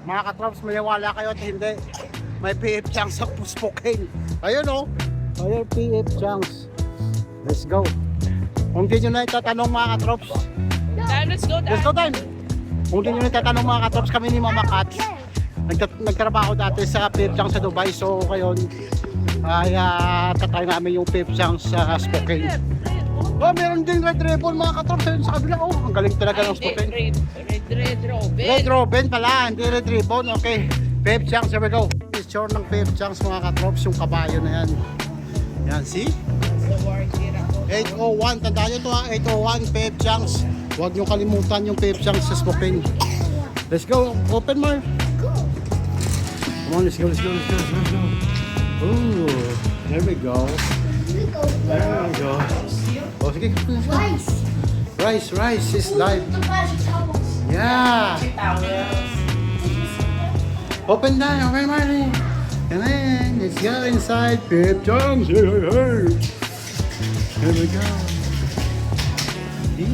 Mga katrops, maniwala kayo at hindi. May PF Chang's sa Spokane. Ayun o. Ayun, PF Chang's. Let's go. Kung di nyo na itatanong mga katrops. Let's go, Let's go time. Kung di nyo na itatanong mga katrops, kami ni Mama Kats. Nagtrabaho dati sa PF Chang's sa Dubai. So ngayon, ay tatry namin yung PF Chang's sa Spokane. Oh, meron din Red Ribbon mga katrops sa kabila. Oh, ang galing talaga ng Spokane. Red Robin. Red Robin pala, hindi Red Ribbon. Okay, PF Chang's, here we go. Picture ng PF Chang's mga katrops, yung kabayo na yan. Yan, see? 801, tandaan nyo ito ha, 801 PF Chang's. Huwag nyo kalimutan yung PF Chang's sa Spokane. Let's go, open more. Come on, let's go, let's go, let's go, let's go. Ooh, there we go. There we go. Oh, sige, rice is live. Yeah. Open down, okay, Marley. And then let's go inside PF Chang's. Hey, hey, hey. Here we go. See?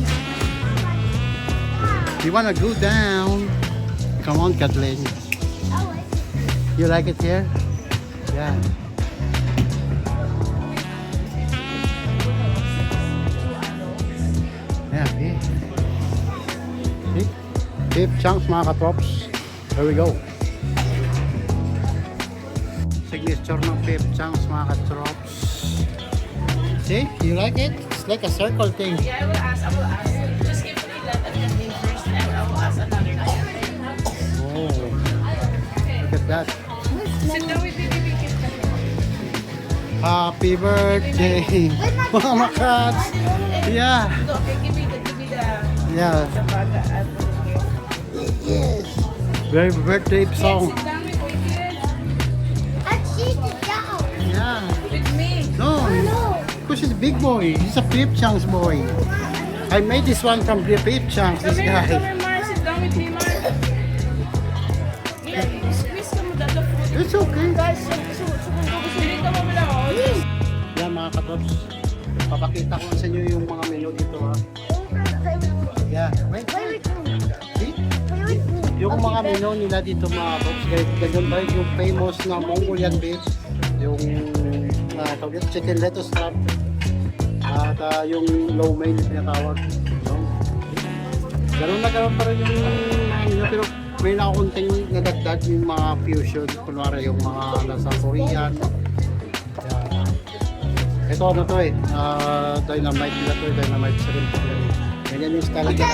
You wanna go down? Come on, Kathleen. You like it here? Yeah. Yeah, okay. See? PF Chang's mga katrops. Here we go. Signature ng PF Chang's mga katrops. See? You like it? It's like a circle thing. Yeah, I will ask. Just give me that name first and I will ask another name. Oh, look at that. Sit down with me, baby. Happy birthday, Mama Kats. Yeah. Okay, give me the Yeah. baga. Yes. Very birthday song. Sit down with me, kid. Yeah. With me. No, because he's a big boy. He's a PF Chang's boy. I made this one from PF Chang's. This Come here, guy. Mar. Sit down with me, Mar. Yeah, squeeze ka mo dito. It's okay. Dito mo mula ako. Yan mga katrops. Papakita ko sa inyo yung mga menu dito ha. Yeah. Wait. See? Yung mga menu nila dito mga katrops. Ganyan ba yung famous na Mongolian beef. Yung chicken lettuce wrap. At yung lo mein na tinatawag. Ganun pa rin yung menu. Pero may nakakunting nadagdag yung mga fusion. Kunwari yung mga nasa Korean. Ito ano to eh, dynamite nila to, dynamite shrimp. Ganyan yung style nila.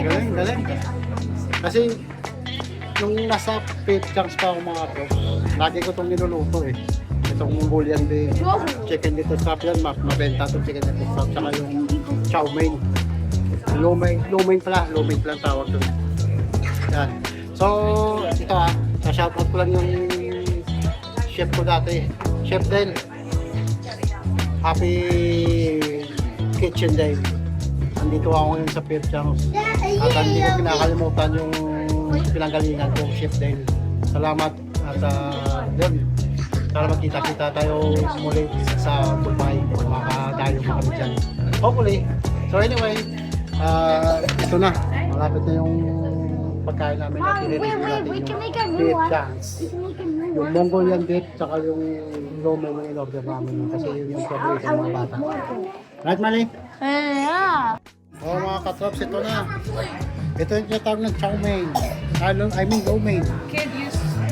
Galing. Kasi nung nasa PF Chang's pa ako mga bro, lagi ko itong niluluto eh. Itong Mongolian beef, chicken dito strap yan, mabenta itong chicken dito strap, saka yung chow mein. Lo mein pala ang tawag doon. Yan. So, ito sa-shoutout ko lang yung chef ko dati, Chef Del. Happy Kitchen Day. Nandito ako ngayon sa PF Chang's. At hindi ko kinakalimutan yung pinanggalingan ko, Chef Dale. Salamat at yun. Para magkita-kita tayo muli sa Dubai. Makadayo mo kami dyan. Hopefully. So anyway, ito na. Malapit na yung pagkain namin at i-review natin yung PF Chang's. Yung Mongolian beef, tsaka yung lomo yung in-order namin. Kasi yun yung favorite ng mga bata. Right, Mali? Oh, mga katrops, ito na. Ito yung tinatawag ng chow mein. I mean lo mein. Kid,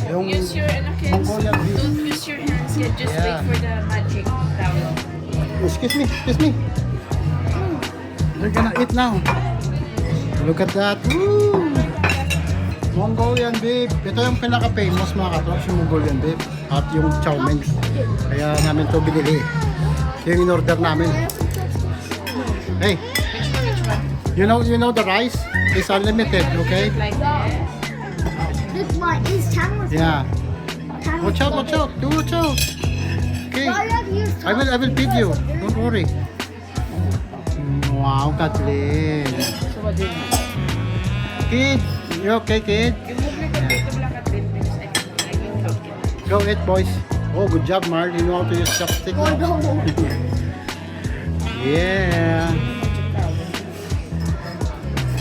Yung use your kids. Mongolian beef. Don't use your hands, kid. Just Yeah. wait for the magic towel. Excuse me. They're gonna eat now. Look at that. Woo! Mongolian beef. Ito yung pinaka-famous mga katrops, yung Mongolian beef. At yung chow mein. Kaya namin to binili. Yung in-order namin. Hey, you know the rice is unlimited, okay? Like that. This one is Chang's. Yeah. Watch out. Do watch out. Okay. I will feed you. Don't worry. Wow, Kathleen. So what do you need? Kid, you okay, kid? You move your dito mo lang Kathleen because I can help you. Go eat, boys. Oh, good job, Mark. You know how to use chopstick. Yeah.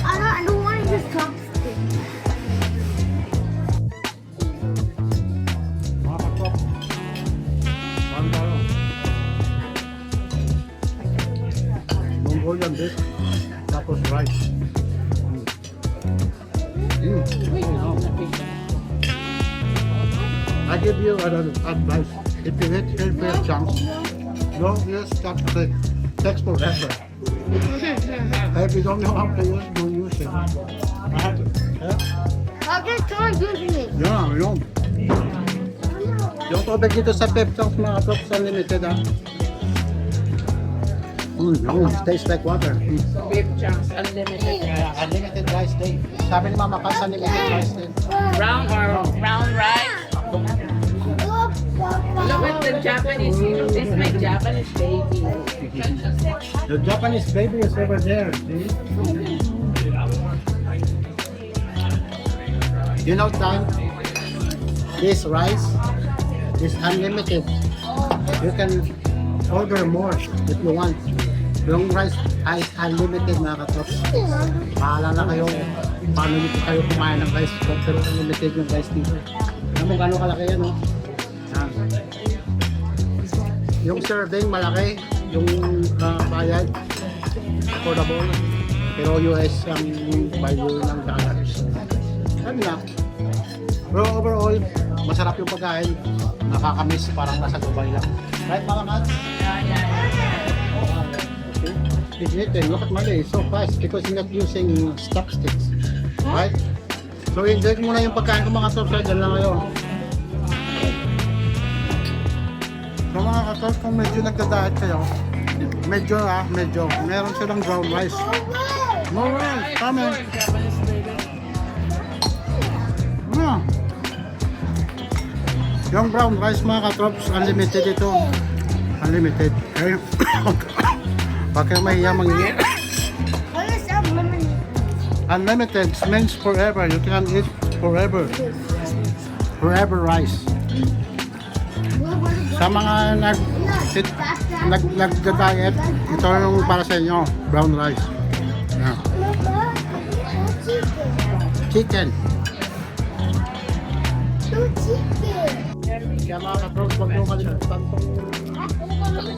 I don't want to use chopstick. I give you advice. If you hit beef chunks, don't use chopstick. Takes forever. If you don't know how to use, don't use it. I just can't use it. Yeah, yun. Yung tubig dito sa beef chunks mga katrops unlimited ha. Tastes like water. Beef chunks, unlimited rice. Unlimited rice day. Sabi ni Mama Kas, unlimited rice day. Brown or brown rice. Look at the Japanese hero. This is my Japanese baby. The Japanese baby is over there. See? You know, Dan, this rice is unlimited. You can order more if you want. Yung rice is unlimited mga katrops. Bahala na kayo paano nito kayo kumain ng rice. Pero unlimited yung rice dito. Alam mo gano'ng kalaki yan, no? Yan. Yung serving malaki, yung bayad, affordable. Pero US ang value ng dollars. Ano na? Pero overall, masarap yung pagkain. Nakakamiss, parang nasa Dubai lang. Right, mga Mats? It's eaten. Look at Mali, it's so fast because you're not using chopsticks. Right? So enjoy muna yung pagkain ko mga katrops. Dyan lang ngayon. So mga katrops, kung medyo nagda-diet kayo, medyo meron silang brown rice. No rice, tama. Japanese baby. Yung brown rice mga katrops, unlimited ito. Unlimited. Okay? Baka mahiya mangingi. What is unlimited? Unlimited means forever. You can eat forever. Forever rice. Sa mga nag-diet, ito yung para sa inyo, brown rice. Yeah. Chicken. Kaya mga katrops, huwag nyo kalimutan itong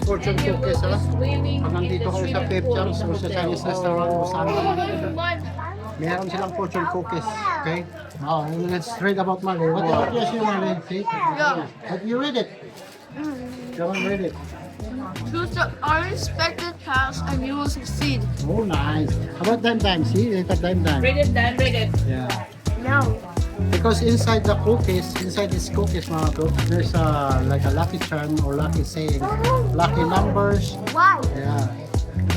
fortune cookies, ha? Pag nandito kayo sa Pep Chunks o sa Chinese restaurant o saan ka man, meron silang fortune cookies, okay? Now, let's read about Mali. What is your Mali? See? Yeah. Have you read it? Come on, read it. Choose the unexpected paths and you will succeed. Oh, nice. How about time? See? It's a time. Read it, Dan. Read it. Yeah. No. Because inside the cookies, inside these cookies, mga katrops, there's like a lucky charm or lucky saying, lucky numbers. Why? Yeah.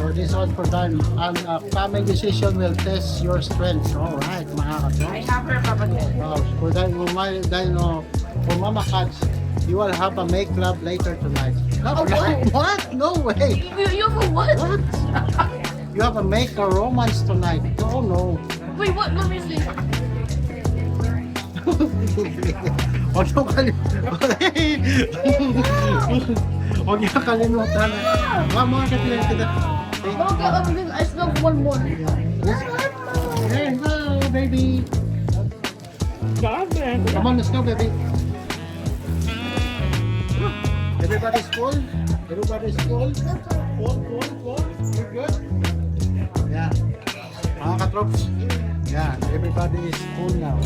So this one for time. And a family decision will test your strength. All right, mga I katrops. have her papagay. For that, for Mama Cats, you will have a make love later tonight. No, what? No way. You have a what? What? You have a make a romance tonight. Oh no. Wait, what? Let me see. Huwag niyo Huwag niyo kalimutan. Mga katilang kita. Okay, I still have one more. Hey, hello, baby. Come on, let's go, baby. Everybody's full? Everybody's full? Full? You good? Yeah. Mga katrops. Yeah, everybody is full now.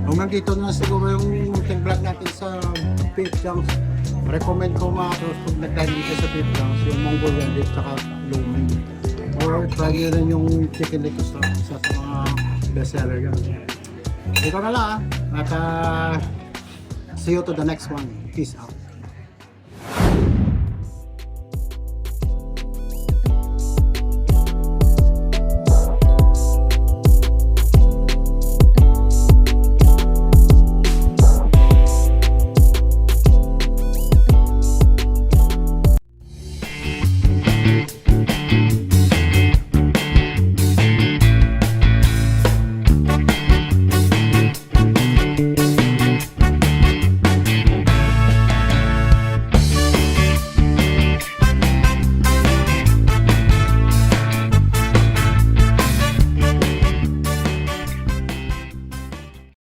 Hanggang dito na siguro yung munting vlog natin sa Beef Chunks. Recommend ko mga katrops kung nag-dining ka sa Beef Chunks, yung Mongolian beef tsaka Luming. Or try nyo rin yung chicken litos sa mga bestseller yun. Ito na lang at see you to the next one. Peace out.